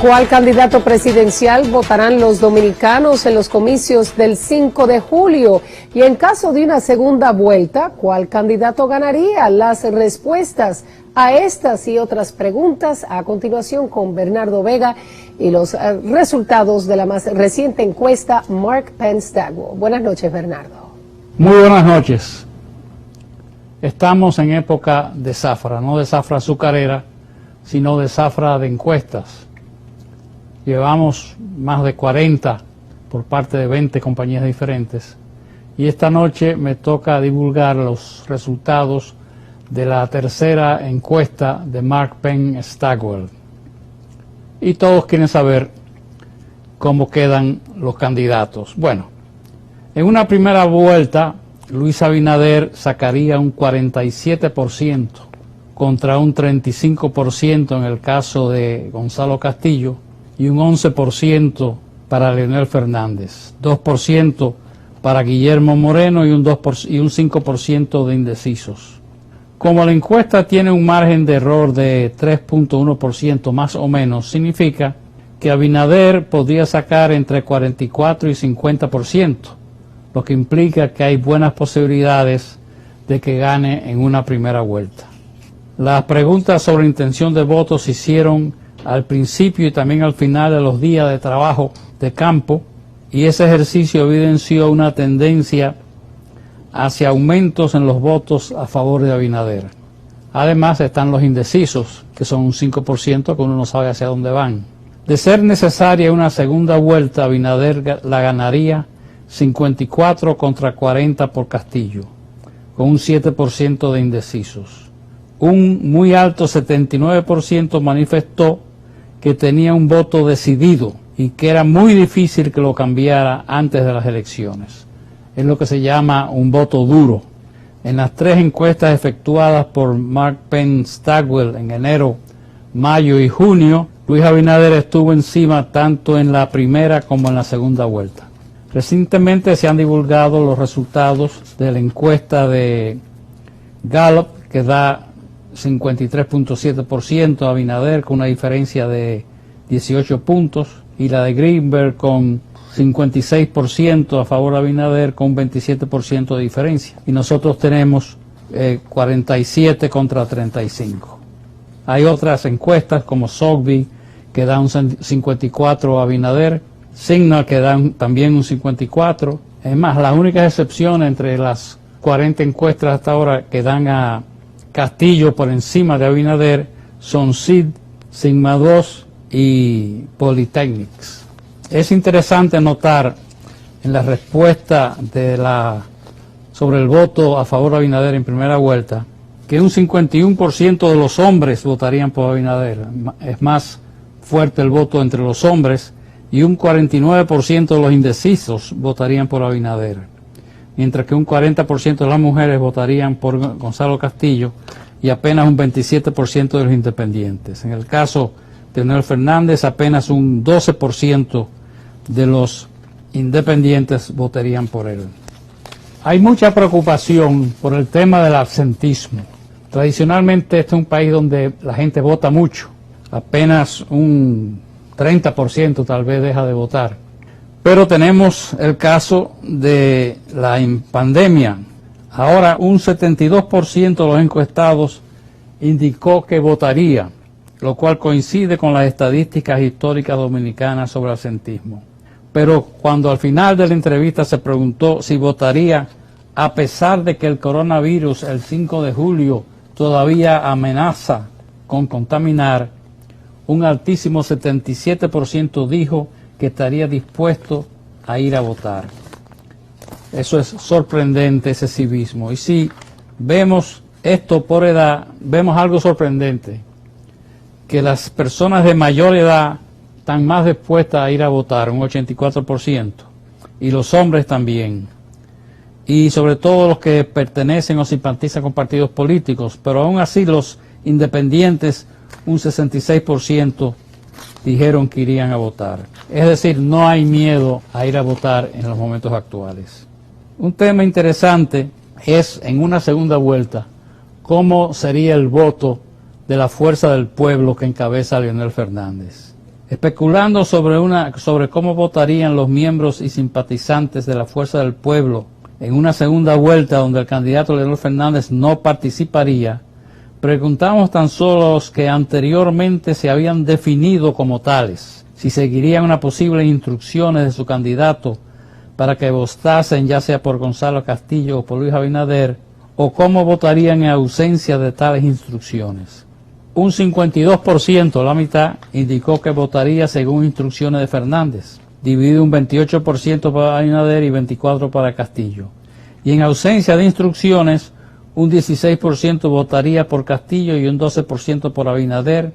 ¿Cuál candidato presidencial votarán los dominicanos en los comicios del 5 de julio? Y en caso de una segunda vuelta, ¿cuál candidato ganaría? Las respuestas a estas y otras preguntas a continuación con Bernardo Vega y los resultados de la más reciente encuesta Mark Penn Stagwell. Buenas noches, Bernardo. Muy buenas noches. Estamos en época de zafra, no de zafra azucarera, sino de zafra de encuestas. Llevamos más de 40 por parte de 20 compañías diferentes y esta noche me toca divulgar los resultados de la tercera encuesta de Mark Penn Stagwell. Y todos quieren saber cómo quedan los candidatos. Bueno, en una primera vuelta, Luis Abinader sacaría un 47% contra un 35% en el caso de Gonzalo Castillo y un 11% para Leonel Fernández, 2% para Guillermo Moreno y un 5% de indecisos. Como la encuesta tiene un margen de error de 3.1% más o menos, significa que Abinader podría sacar entre 44 y 50%, lo que implica que hay buenas posibilidades de que gane en una primera vuelta. Las preguntas sobre intención de voto se hicieron al principio y también al final de los días de trabajo de campo, y ese ejercicio evidenció una tendencia hacia aumentos en los votos a favor de Abinader. Además están los indecisos, que son un 5%, que uno no sabe hacia dónde van. De ser necesaria una segunda vuelta, Abinader la ganaría 54 contra 40 por Castillo, con un 7% de indecisos. Un muy alto 79% manifestó que tenía un voto decidido y que era muy difícil que lo cambiara antes de las elecciones. Es lo que se llama un voto duro. En las tres encuestas efectuadas por Mark Penn Stagwell en enero, mayo y junio, Luis Abinader estuvo encima tanto en la primera como en la segunda vuelta. Recientemente se han divulgado los resultados de la encuesta de Gallup, que da 53.7% a Abinader con una diferencia de 18 puntos, y la de Greenberg con 56% a favor de Abinader con 27% de diferencia. Y nosotros tenemos 47 contra 35. Hay otras encuestas como Sotheby que da un 54 a Abinader, Signal que dan también un 54. Es más, las únicas excepciones entre las 40 encuestas hasta ahora que dan a Castillo por encima de Abinader son SID, Sigma 2 y Polytechnics. Es interesante notar en la respuesta sobre el voto a favor de Abinader en primera vuelta que un 51% de los hombres votarían por Abinader. Es más fuerte el voto entre los hombres, y un 49% de los indecisos votarían por Abinader, mientras que un 40% de las mujeres votarían por Gonzalo Castillo y apenas un 27% de los independientes. En el caso de Leonel Fernández, apenas un 12% de los independientes votarían por él. Hay mucha preocupación por el tema del absentismo. Tradicionalmente este es un país donde la gente vota mucho, apenas un 30% tal vez deja de votar. Pero tenemos el caso de la pandemia. Ahora un 72% de los encuestados indicó que votaría, lo cual coincide con las estadísticas históricas dominicanas sobre absentismo. Pero cuando al final de la entrevista se preguntó si votaría a pesar de que el coronavirus el 5 de julio todavía amenaza con contaminar, un altísimo 77% dijo que estaría dispuesto a ir a votar. Eso es sorprendente, ese civismo. Y si vemos esto por edad, vemos algo sorprendente, que las personas de mayor edad están más dispuestas a ir a votar, un 84%, y los hombres también, y sobre todo los que pertenecen o simpatizan con partidos políticos, pero aún así los independientes, un 66% dijeron que irían a votar. Es decir, no hay miedo a ir a votar en los momentos actuales. Un tema interesante es, en una segunda vuelta, cómo sería el voto de la Fuerza del Pueblo que encabeza Leonel Fernández. Especulando sobre cómo votarían los miembros y simpatizantes de la Fuerza del Pueblo en una segunda vuelta donde el candidato Leonel Fernández no participaría, preguntamos tan solo a los que anteriormente se habían definido como tales, si seguirían unas posibles instrucciones de su candidato para que votasen ya sea por Gonzalo Castillo o por Luis Abinader, o cómo votarían en ausencia de tales instrucciones. Un 52%, la mitad, indicó que votaría según instrucciones de Fernández, dividido un 28% para Abinader y 24% para Castillo. Y en ausencia de instrucciones, un 16% votaría por Castillo y un 12% por Abinader,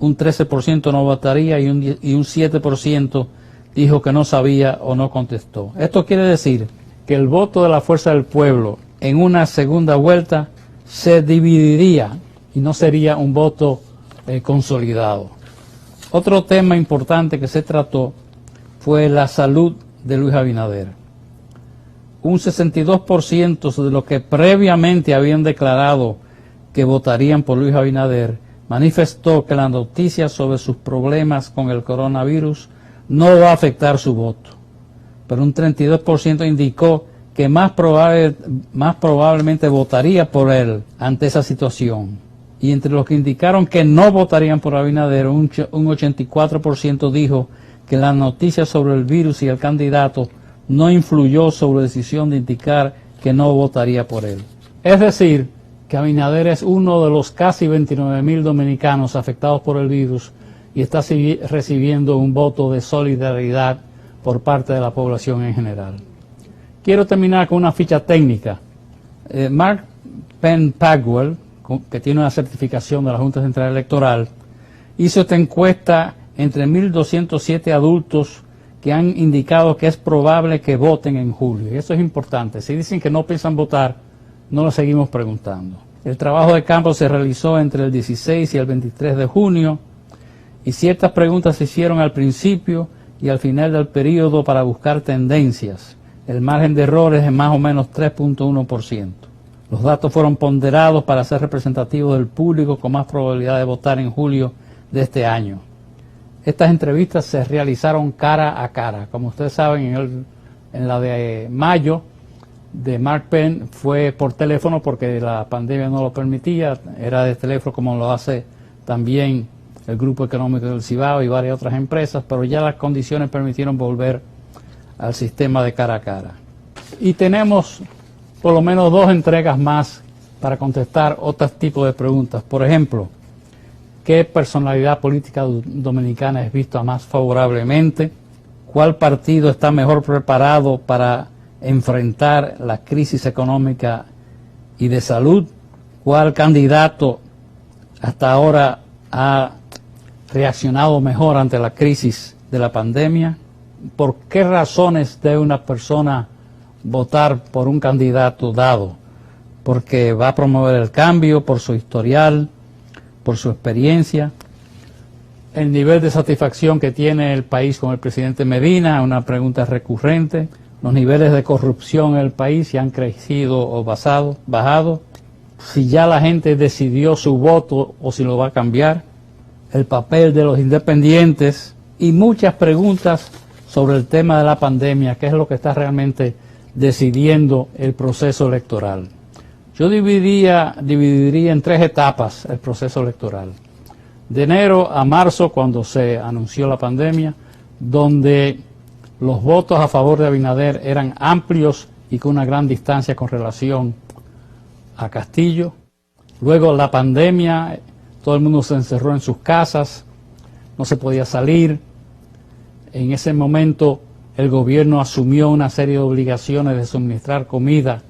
un 13% no votaría y un 7% dijo que no sabía o no contestó. Esto quiere decir que el voto de la Fuerza del Pueblo en una segunda vuelta se dividiría y no sería un voto consolidado. Otro tema importante que se trató fue la salud de Luis Abinader. Un 62% de los que previamente habían declarado que votarían por Luis Abinader manifestó que la noticia sobre sus problemas con el coronavirus no va a afectar su voto. Pero un 32% indicó que más probablemente votaría por él ante esa situación. Y entre los que indicaron que no votarían por Abinader, un 84% dijo que la noticia sobre el virus y el candidato no influyó sobre la decisión de indicar que no votaría por él. Es decir, que Abinader es uno de los casi 29.000 dominicanos afectados por el virus y está recibiendo un voto de solidaridad por parte de la población en general. Quiero terminar con una ficha técnica. Mark Penn-Pagwell, que tiene una certificación de la Junta Central Electoral, hizo esta encuesta entre 1.207 adultos que han indicado que es probable que voten en julio. Y eso es importante. Si dicen que no piensan votar, no lo seguimos preguntando. El trabajo de campo se realizó entre el 16 y el 23 de junio y ciertas preguntas se hicieron al principio y al final del periodo para buscar tendencias. El margen de errores es más o menos 3.1%. Los datos fueron ponderados para ser representativos del público con más probabilidad de votar en julio de este año. Estas entrevistas se realizaron cara a cara. Como ustedes saben, en la de mayo de Mark Penn fue por teléfono porque la pandemia no lo permitía. Era de teléfono como lo hace también el Grupo Económico del Cibao y varias otras empresas, pero ya las condiciones permitieron volver al sistema de cara a cara. Y tenemos por lo menos 2 entregas más para contestar otros tipos de preguntas. Por ejemplo, ¿qué personalidad política dominicana es vista más favorablemente? ¿Cuál partido está mejor preparado para enfrentar la crisis económica y de salud? ¿Cuál candidato hasta ahora ha reaccionado mejor ante la crisis de la pandemia? ¿Por qué razones debe una persona votar por un candidato dado? ¿Porque va a promover el cambio, por su historial, por su experiencia? El nivel de satisfacción que tiene el país con el presidente Medina, una pregunta recurrente. Los niveles de corrupción en el país, si han crecido o bajado. Si ya la gente decidió su voto o si lo va a cambiar. El papel de los independientes y muchas preguntas sobre el tema de la pandemia, que es lo que está realmente decidiendo el proceso electoral. Yo dividiría en 3 etapas el proceso electoral. De enero a marzo, cuando se anunció la pandemia, donde los votos a favor de Abinader eran amplios y con una gran distancia con relación a Castillo. Luego la pandemia, todo el mundo se encerró en sus casas, no se podía salir. En ese momento el gobierno asumió una serie de obligaciones de suministrar comida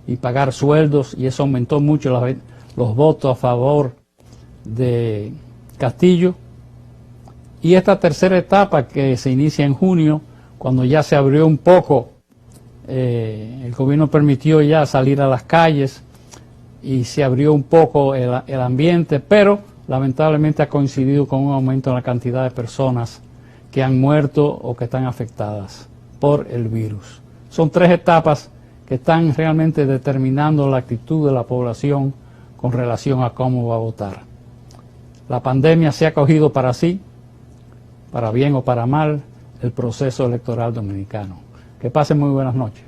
y pagar sueldos, y eso aumentó mucho los votos a favor de Castillo. Y esta tercera etapa, que se inicia en junio, cuando ya se abrió un poco, el gobierno permitió ya salir a las calles y se abrió un poco el ambiente, pero lamentablemente ha coincidido con un aumento en la cantidad de personas que han muerto o que están afectadas por el virus. Son 3 etapas que están realmente determinando la actitud de la población con relación a cómo va a votar. La pandemia se ha cogido para sí, para bien o para mal, el proceso electoral dominicano. Que pasen muy buenas noches.